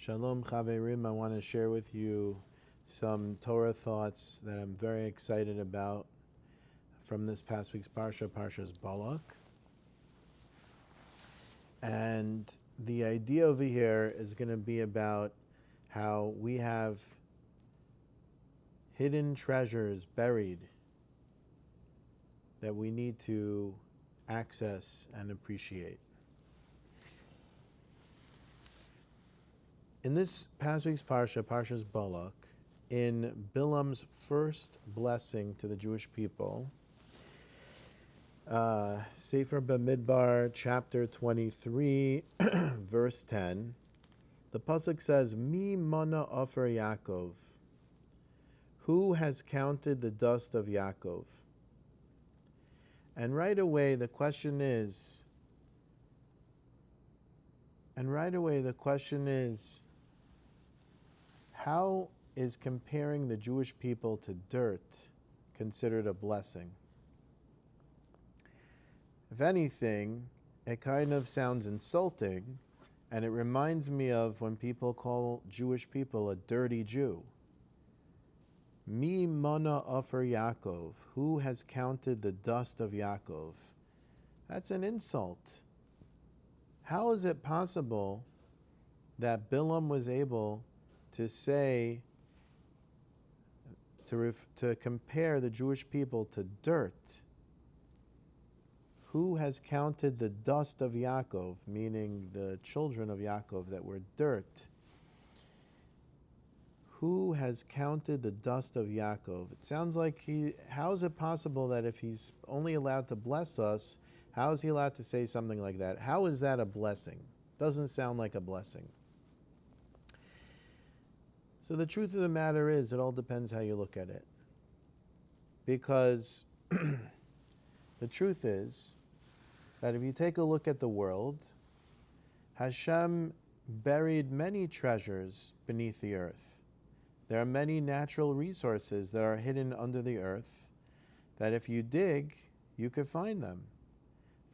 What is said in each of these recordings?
Shalom Chaverim, I want to share with you some Torah thoughts that I'm very excited about from this past week's Parsha, Parshas Balak. And the idea over here is going to be about how we have hidden treasures buried that we need to access and appreciate. In this past week's Parsha, Parshas Balak, in Bilaam's first blessing to the Jewish people, Sefer Bamidbar, chapter 23, verse 10, the pasuk says, Mi mana afer Yaakov, who has counted the dust of Yaakov? And right away the question is, how is comparing the Jewish people to dirt considered a blessing? If anything, it kind of sounds insulting, and it reminds me of when people call Jewish people a dirty Jew. Mi mana afer Yaakov, who has counted the dust of Yaakov? That's an insult. How is it possible that Bilaam was able to say, to compare the Jewish people to dirt? Who has counted the dust of Yaakov, meaning the children of Yaakov that were dirt? Who has counted the dust of Yaakov? It sounds like how is it possible that if he's only allowed to bless us, how is he allowed to say something like that? How is that a blessing? Doesn't sound like a blessing. So the truth of the matter is, it all depends how you look at it. Because the truth is that if you take a look at the world, Hashem buried many treasures beneath the earth. There are many natural resources that are hidden under the earth that if you dig, you could find them.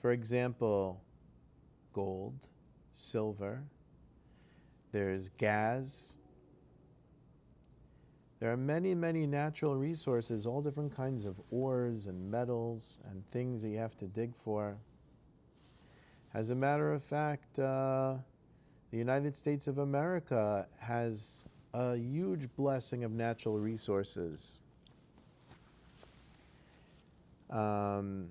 For example, gold, silver, there's gas. There are many, many natural resources, all different kinds of ores and metals and things that you have to dig for. As a matter of fact, the United States of America has a huge blessing of natural resources. And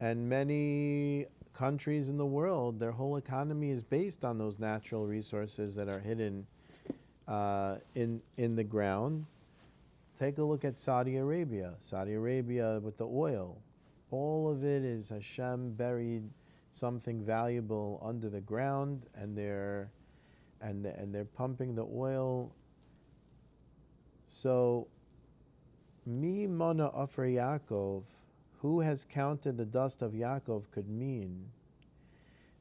many countries in the world, their whole economy is based on those natural resources that are hidden in the ground. Take a look at Saudi Arabia. Saudi Arabia with the oil. All of it is Hashem buried something valuable under the ground, and they're pumping the oil. So, Mi mana afer Yaakov, who has counted the dust of Yaakov, could mean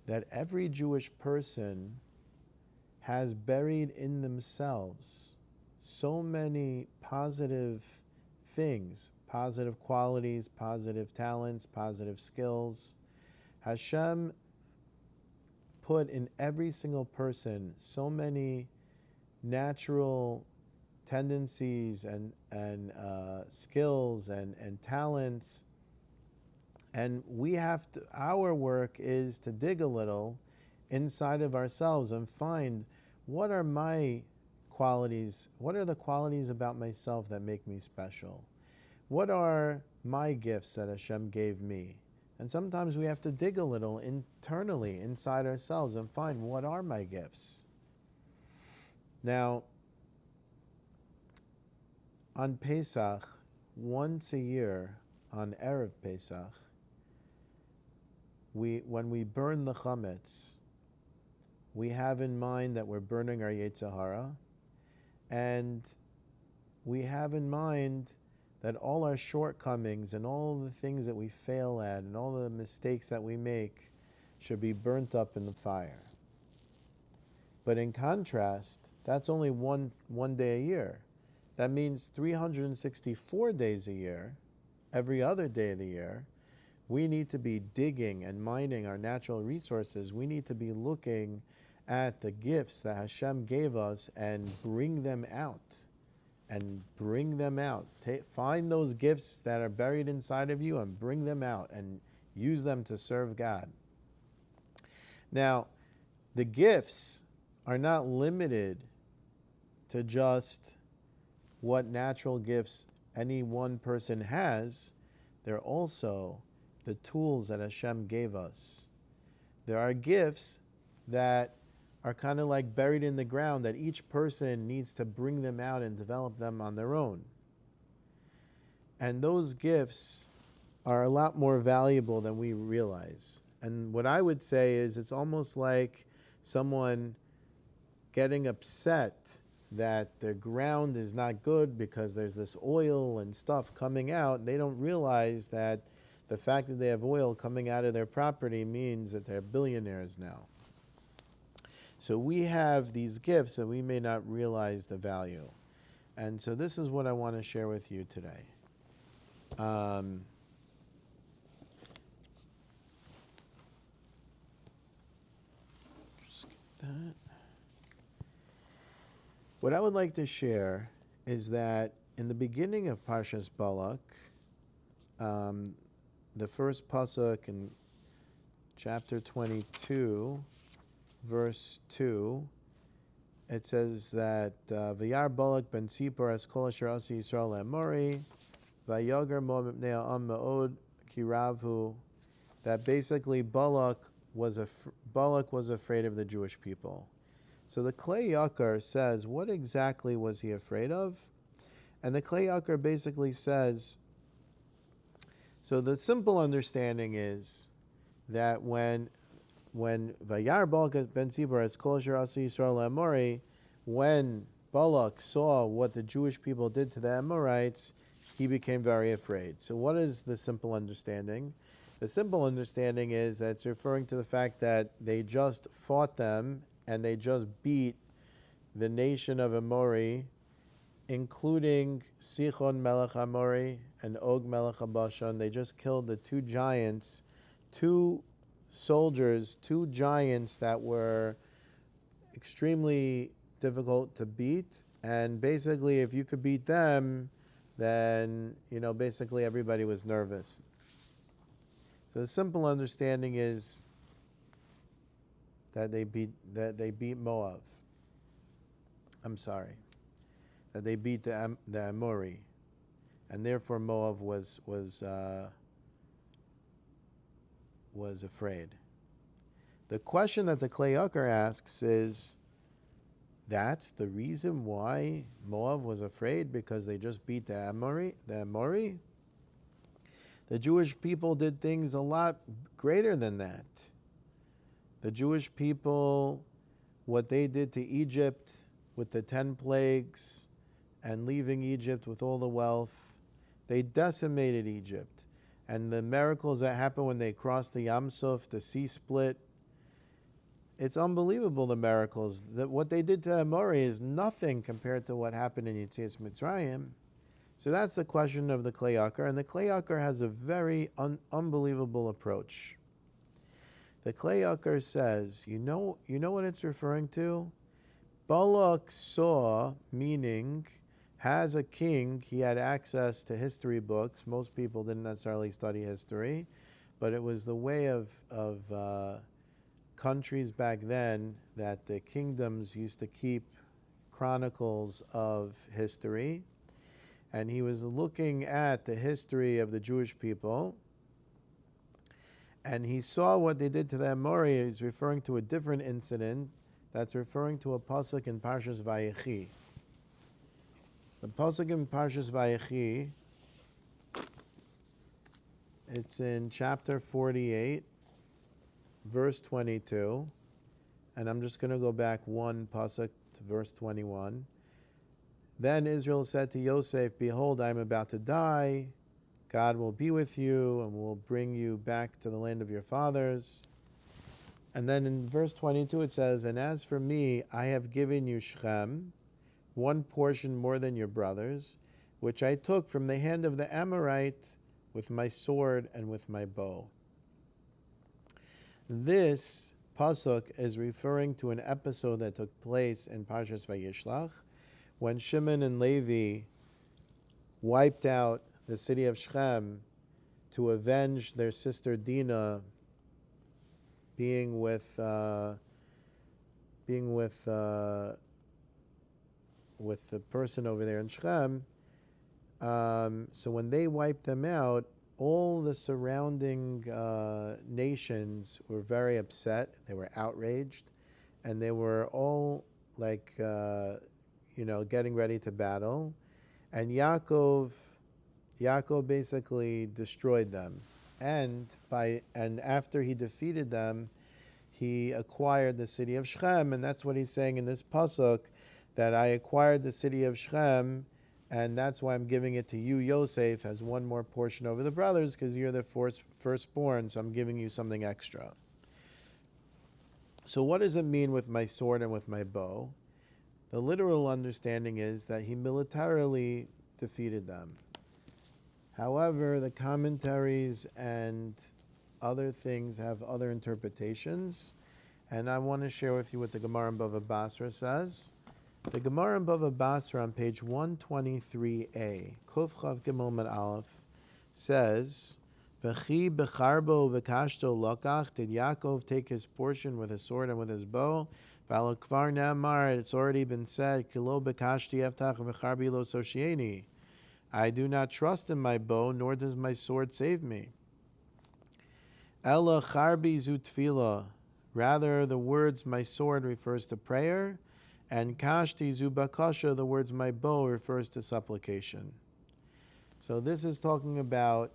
that every Jewish person has buried in themselves so many positive things, positive qualities, positive talents, positive skills. Hashem put in every single person so many natural tendencies and skills and talents. And we have to, our work is to dig a little inside of ourselves and find what are my qualities, what are the qualities about myself that make me special? What are my gifts that Hashem gave me? And sometimes we have to dig a little internally inside ourselves and find what are my gifts. Now, on Pesach, once a year, on Erev Pesach, when we burn the chametz, we have in mind that we're burning our Yetzer Hara, and we have in mind that all our shortcomings and all the things that we fail at and all the mistakes that we make should be burnt up in the fire. But in contrast, that's only one day a year. That means 364 days a year, every other day of the year, we need to be digging and mining our natural resources. We need to be looking at the gifts that Hashem gave us and bring them out. And bring them out. Find those gifts that are buried inside of you and bring them out and use them to serve God. Now, the gifts are not limited to just what natural gifts any one person has. They're also the tools that Hashem gave us. There are gifts that are kind of like buried in the ground that each person needs to bring them out and develop them on their own. And those gifts are a lot more valuable than we realize. And what I would say is it's almost like someone getting upset that the ground is not good because there's this oil and stuff coming out. They don't realize that the fact that they have oil coming out of their property means that they're billionaires now. So we have these gifts and we may not realize the value. And so this is what I want to share with you today. Just get that. What I would like to share is that in the beginning of Parshas Balak, the first pasuk in chapter 22, verse 2, it says that V'yar Balak ben Tzipor es kol asher asi Yisrael le'amori v'yoger mo mipnei ha'am me'od kiravhu, that basically Balak was afraid of the Jewish people. So the Klei Yakar says, what exactly was he afraid of? And the Klei Yakar basically says, so the simple understanding is that when Vayar Balak ben Tzipor es kol asher asi Yisrael le'amori, when Balak saw what the Jewish people did to the Amorites, he became very afraid. So what is the simple understanding? The simple understanding is that it's referring to the fact that they just fought them and they just beat the nation of Amori, including Sichon Melech Amori and Og Melech Bashan. They just killed the two giants, two giants that were extremely difficult to beat. And basically, if you could beat them, then, basically everybody was nervous. So the simple understanding is that they beat Moab. I'm sorry. That they beat the Amori. And therefore Moab was afraid. The question that the Klei Yakar asks is, that's the reason why Moab was afraid, because they just beat the Amori? The Jewish people did things a lot greater than that. The Jewish people, what they did to Egypt with the 10 plagues and leaving Egypt with all the wealth, they decimated Egypt. And the miracles that happened when they crossed the Yam Suf, the sea split, it's unbelievable, the miracles. That what they did to Amori is nothing compared to what happened in Yetzias Mitzrayim. So that's the question of the Klei Yakar, and the Klei Yakar has a very unbelievable approach. The Klei Yakar says, you know what it's referring to? Balak saw, meaning has a king. He had access to history books. Most people didn't necessarily study history, but it was the way of countries back then that the kingdoms used to keep chronicles of history. And he was looking at the history of the Jewish people, and he saw what they did to the Amori. He's referring to a different incident that's referring to a pasuk in Parshas Vayechi. The pasuk in Parshas Vayechi, it's in chapter 48, verse 22, and I'm just going to go back one pasuk to verse 21. Then Israel said to Yosef, behold, I am about to die. God will be with you and will bring you back to the land of your fathers. And then in verse 22 it says, and as for me, I have given you Shechem, one portion more than your brothers, which I took from the hand of the Amorite with my sword and with my bow. This pasuk is referring to an episode that took place in Parshas Vayishlach, when Shimon and Levi wiped out the city of Shechem to avenge their sister Dinah being with the person over there in Shechem. So when they wiped them out, all the surrounding nations were very upset. They were outraged, and they were all like, getting ready to battle. And Yaakov basically destroyed them. And after he defeated them, he acquired the city of Shechem, and that's what he's saying in this pasuk, that I acquired the city of Shechem, and that's why I'm giving it to you, Yosef, as one more portion over the brothers, because you're the firstborn, so I'm giving you something extra. So what does it mean with my sword and with my bow? The literal understanding is that he militarily defeated them. However, the commentaries and other things have other interpretations, and I want to share with you what the Gemara in Bava Basra says. The Gemara in Bava Basra on page 123a, Kuf Chav Gimel Mid Aleph, says, V'chi becharbo v'kashto lokach, did Yaakov take his portion with his sword and with his bow? V'alo kvar ne'amar, it's already been said, Kilo bekashti eftach v'charbi lo soshieni. I do not trust in my bow, nor does my sword save me. Ella charbi zu tefillah. Rather, the words my sword refers to prayer, and kashti zu bakasha, the words my bow refers to supplication. So this is talking about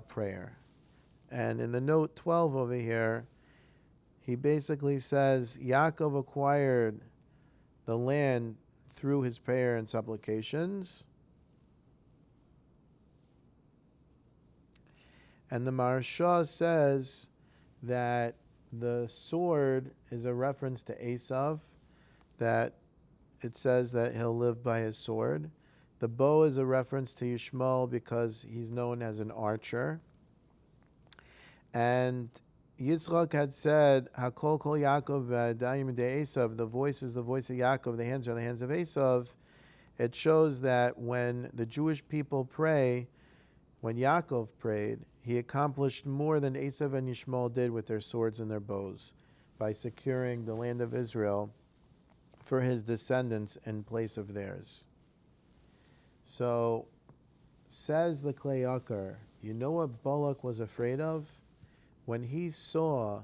prayer. And in the note 12 over here, he basically says Yaakov acquired the land through his prayer and supplications. And the Maharsha says that the sword is a reference to Esav, that it says that he'll live by his sword. The bow is a reference to Yishmael because he's known as an archer. And Yitzchak had said, Hakol kol Yaakov v'adayim de Esav, the voice is the voice of Yaakov, the hands are the hands of Esav. It shows that when the Jewish people pray, when Yaakov prayed, he accomplished more than Esav and Yishmael did with their swords and their bows by securing the land of Israel for his descendants in place of theirs. So, says the Klei Yakar, you know what Balak was afraid of? When he saw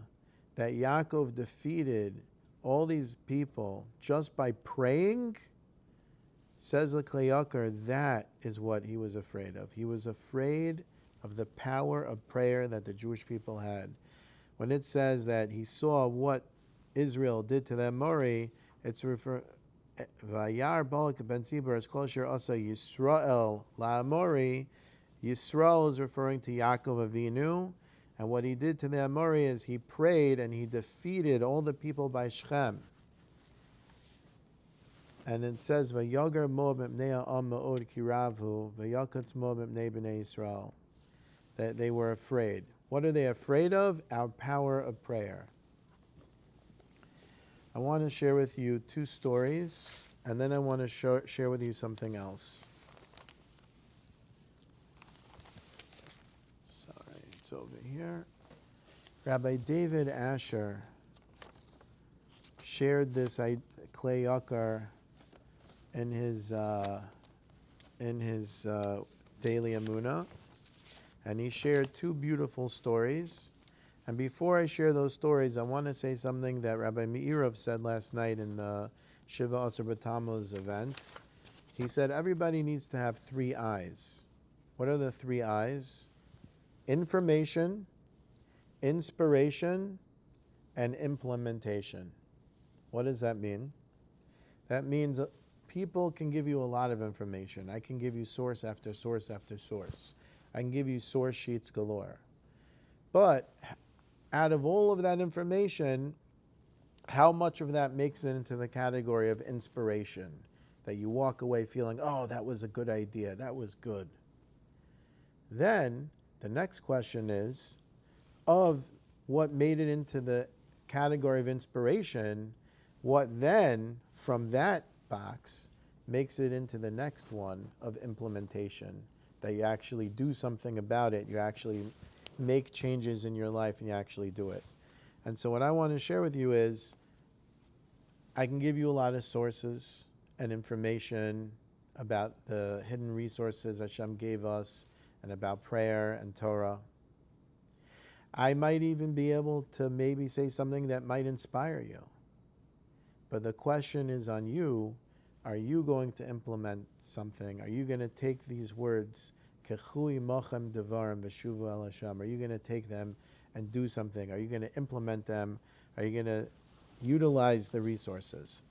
that Yaakov defeated all these people just by praying, says the Klei Yakar, that is what he was afraid of. He was afraid of the power of prayer that the Jewish people had. When it says that he saw what Israel did to the Amori, it's Vayar Balak ben Tzibur as Klosher Asa Yisrael La Amori. Yisrael is referring to Yaakov Avinu, and what he did to the Amori is he prayed and he defeated all the people by Shechem. And it says Vayagar Moab Mipnei Am Ma'od Kiravu Vayakatz Moab Mipnei Bnei Yisrael. That they were afraid. What are they afraid of? Our power of prayer. I want to share with you two stories, and then I want to share with you something else. Sorry, it's over here. Rabbi David Asher shared this Klei Yakar in his Daily Emunah. And he shared two beautiful stories. And before I share those stories, I want to say something that Rabbi Meirov said last night in the Shiva Asar B'Tammuz event. He said everybody needs to have three eyes. What are the three eyes? Information, inspiration, and implementation. What does that mean? That means people can give you a lot of information. I can give you source after source after source. I can give you source sheets galore. But out of all of that information, how much of that makes it into the category of inspiration? That you walk away feeling, oh, that was a good idea, that was good. Then, the next question is, of what made it into the category of inspiration, what then from that box makes it into the next one of implementation, that you actually do something about it, you actually make changes in your life and you actually do it. And so what I want to share with you is, I can give you a lot of sources and information about the hidden resources Hashem gave us and about prayer and Torah. I might even be able to maybe say something that might inspire you. But the question is on you. Are you going to implement something? Are you going to take these words, Kechui mochem devarim v'shuvu el Hashem? Are you going to take them and do something? Are you going to implement them? Are you going to utilize the resources?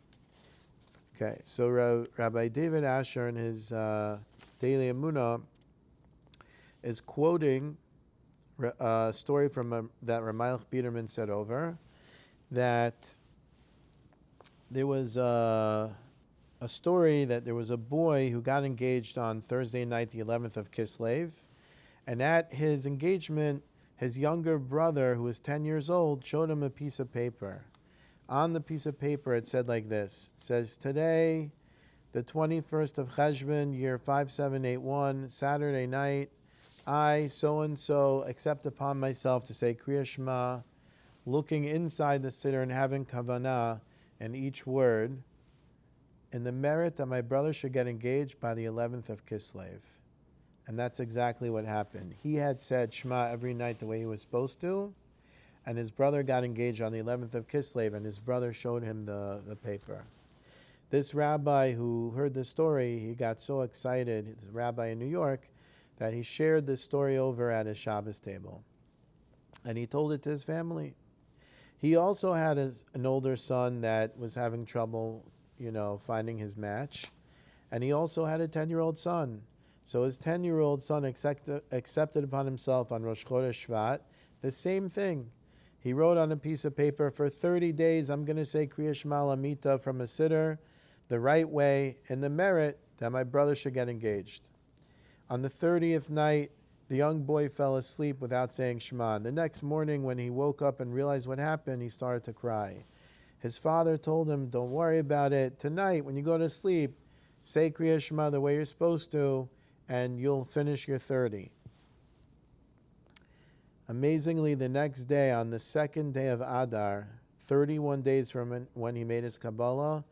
Okay, so Rabbi David Asher in his Daily Emunah is quoting a story from that Ramayach Biederman said over, that there was a story that there was a boy who got engaged on Thursday night, the 11th of Kislev, and at his engagement, his younger brother, who was 10 years old, showed him a piece of paper. On the piece of paper, it said like this. It says, today, the 21st of Cheshvan, year 5781, Saturday night, I, so-and-so, accept upon myself to say Kriya Shema, looking inside the siddur and having kavanah in each word, in the merit that my brother should get engaged by the 11th of Kislev. And that's exactly what happened. He had said Shema every night the way he was supposed to, and his brother got engaged on the 11th of Kislev, and his brother showed him the paper. This rabbi who heard the story, he got so excited, this rabbi in New York, that he shared this story over at his Shabbos table. And he told it to his family. He also had an older son that was having trouble, finding his match. And he also had a 10-year-old son. So his 10-year-old son accepted upon himself on Rosh Chodesh Shvat the same thing. He wrote on a piece of paper, for 30 days I'm going to say Kriya Shema Lamita from a siddur the right way in the merit that my brother should get engaged. On the 30th night, the young boy fell asleep without saying Shema. And the next morning, when he woke up and realized what happened, he started to cry. His father told him, don't worry about it. Tonight, when you go to sleep, say Kriya Shema the way you're supposed to, and you'll finish your 30. Amazingly, the next day, on the second day of Adar, 31 days from when he made his Kabbalah,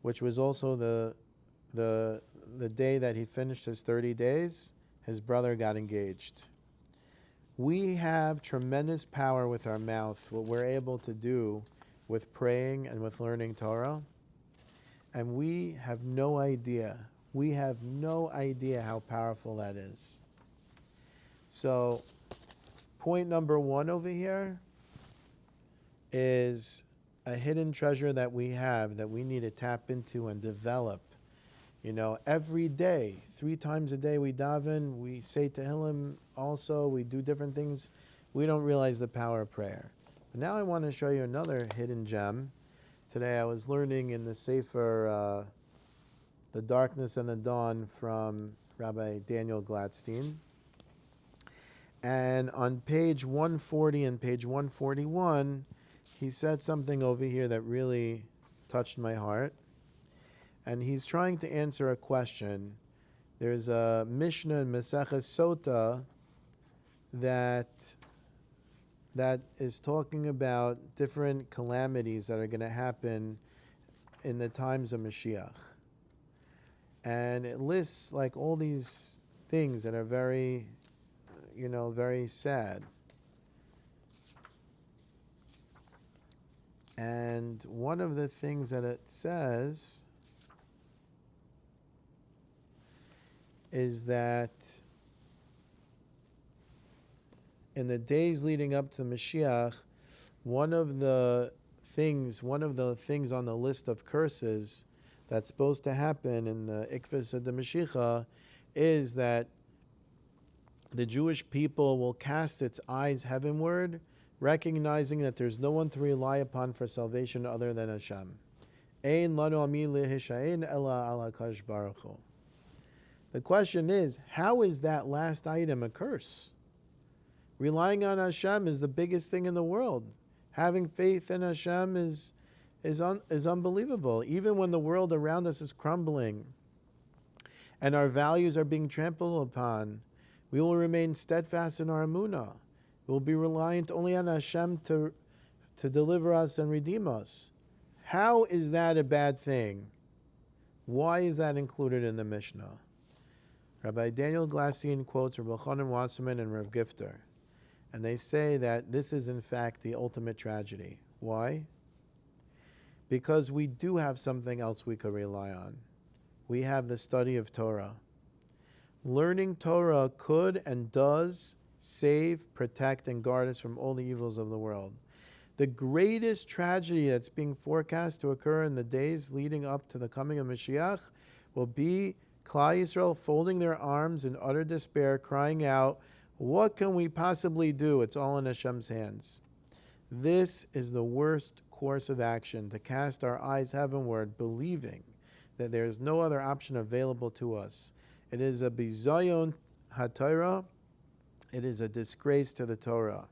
which was also the day that he finished his 30 days, his brother got engaged. We have tremendous power with our mouth, what we're able to do with praying and with learning Torah. And we have no idea. We have no idea how powerful that is. So, point number one over here is a hidden treasure that we have that we need to tap into and develop. Every day, 3 times a day we daven, we say Tehillim also, we do different things. We don't realize the power of prayer. But now I want to show you another hidden gem. Today I was learning in the Sefer, The Darkness and the Dawn from Rabbi Daniel Gladstein. And on page 140 and page 141, he said something over here that really touched my heart. And he's trying to answer a question. There's a Mishna in Mashiach Sota that is talking about different calamities that are going to happen in the times of Mashiach. And it lists like all these things that are very, very sad. And one of the things that it says is that in the days leading up to Mashiach, one of the things on the list of curses that's supposed to happen in the Ikvis of the Mashiach is that the Jewish people will cast its eyes heavenward, recognizing that there's no one to rely upon for salvation other than Hashem. Ein lanu ami lehishayin ela ala Kadosh Baruch Hu. The question is, how is that last item a curse? Relying on Hashem is the biggest thing in the world. Having faith in Hashem is unbelievable. Even when the world around us is crumbling and our values are being trampled upon, we will remain steadfast in our emunah. We will be reliant only on Hashem to deliver us and redeem us. How is that a bad thing? Why is that included in the Mishnah? Rabbi Daniel Glassine quotes Rabbi Chanan Wasserman and Rav Gifter, and they say that this is in fact the ultimate tragedy. Why? Because we do have something else we could rely on. We have the study of Torah. Learning Torah could and does save, protect, and guard us from all the evils of the world. The greatest tragedy that's being forecast to occur in the days leading up to the coming of Mashiach will be Klal Yisrael folding their arms in utter despair, crying out, "What can we possibly do? It's all in Hashem's hands." This is the worst course of action, to cast our eyes heavenward, believing that there is no other option available to us. It is a bizayon haTorah. It is a disgrace to the Torah.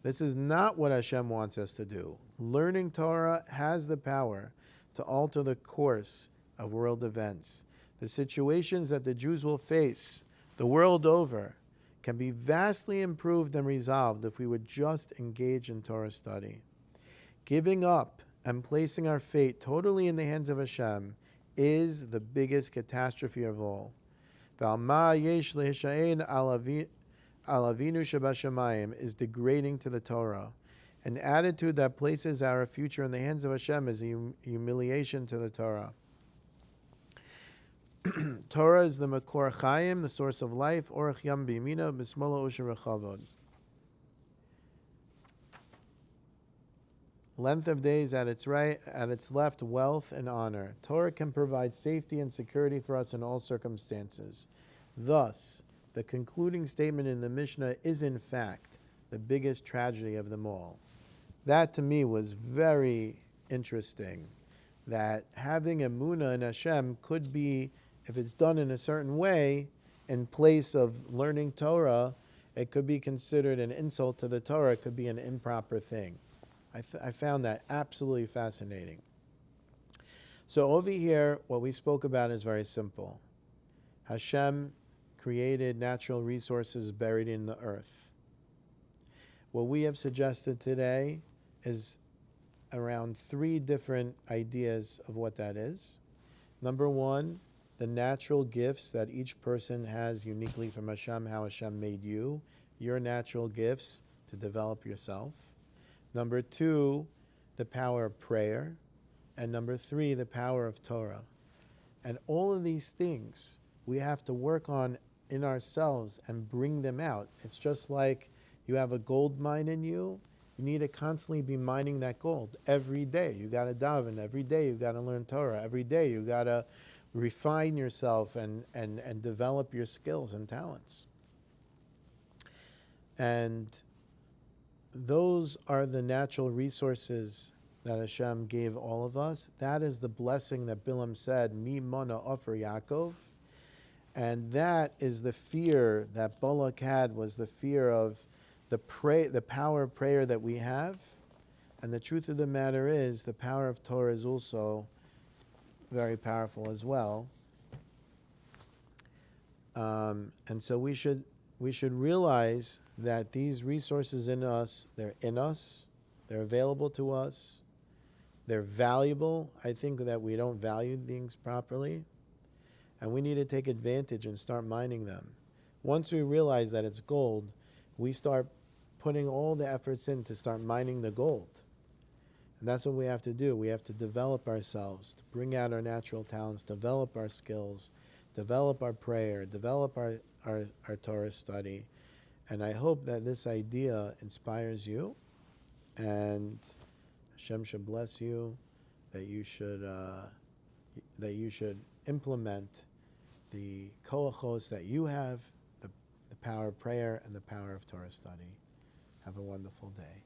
This is not what Hashem wants us to do. Learning Torah has the power to alter the course of world events. The situations that the Jews will face the world over can be vastly improved and resolved if we would just engage in Torah study. Giving up and placing our fate totally in the hands of Hashem is the biggest catastrophe of all. V'alma yesh lehishayin alavinu shabashamayim is degrading to the Torah. An attitude that places our future in the hands of Hashem is a humiliation to the Torah. Torah is the makor chayim, the source of life. Orach yam b'yamina, b'smola usher rechavod. Length of days at its right, at its left, wealth and honor. Torah can provide safety and security for us in all circumstances. Thus, the concluding statement in the Mishnah is in fact the biggest tragedy of them all. That to me was very interesting, that having emunah in Hashem could be, if it's done in a certain way, in place of learning Torah, it could be considered an insult to the Torah. It could be an improper thing. I found that absolutely fascinating. So over here, what we spoke about is very simple. Hashem created natural resources buried in the earth. What we have suggested today is around 3 different ideas of what that is. Number 1, the natural gifts that each person has uniquely from Hashem, how Hashem made you, your natural gifts to develop yourself. Number 2, the power of prayer. And number 3, the power of Torah. And all of these things we have to work on in ourselves and bring them out. It's just like you have a gold mine in you. You need to constantly be mining that gold. Every day you got to daven. Every day you got to learn Torah. Every day you got to refine yourself and develop your skills and talents. And those are the natural resources that Hashem gave all of us. That is the blessing that Bilaam said, Mi mana offer Yaakov. And that is the fear that Balak had, was the fear of the power of prayer that we have. And the truth of the matter is, the power of Torah is also very powerful as well. And so we should realize that these resources in us, they're available to us, they're valuable. I think that we don't value things properly, and we need to take advantage and start mining them. Once we realize that it's gold, we start putting all the efforts in to start mining the gold. And that's what we have to do. We have to develop ourselves, to bring out our natural talents, develop our skills, develop our prayer, develop our Torah study. And I hope that this idea inspires you, and Hashem should bless you, that you should implement the koachos that you have, the power of prayer and the power of Torah study. Have a wonderful day.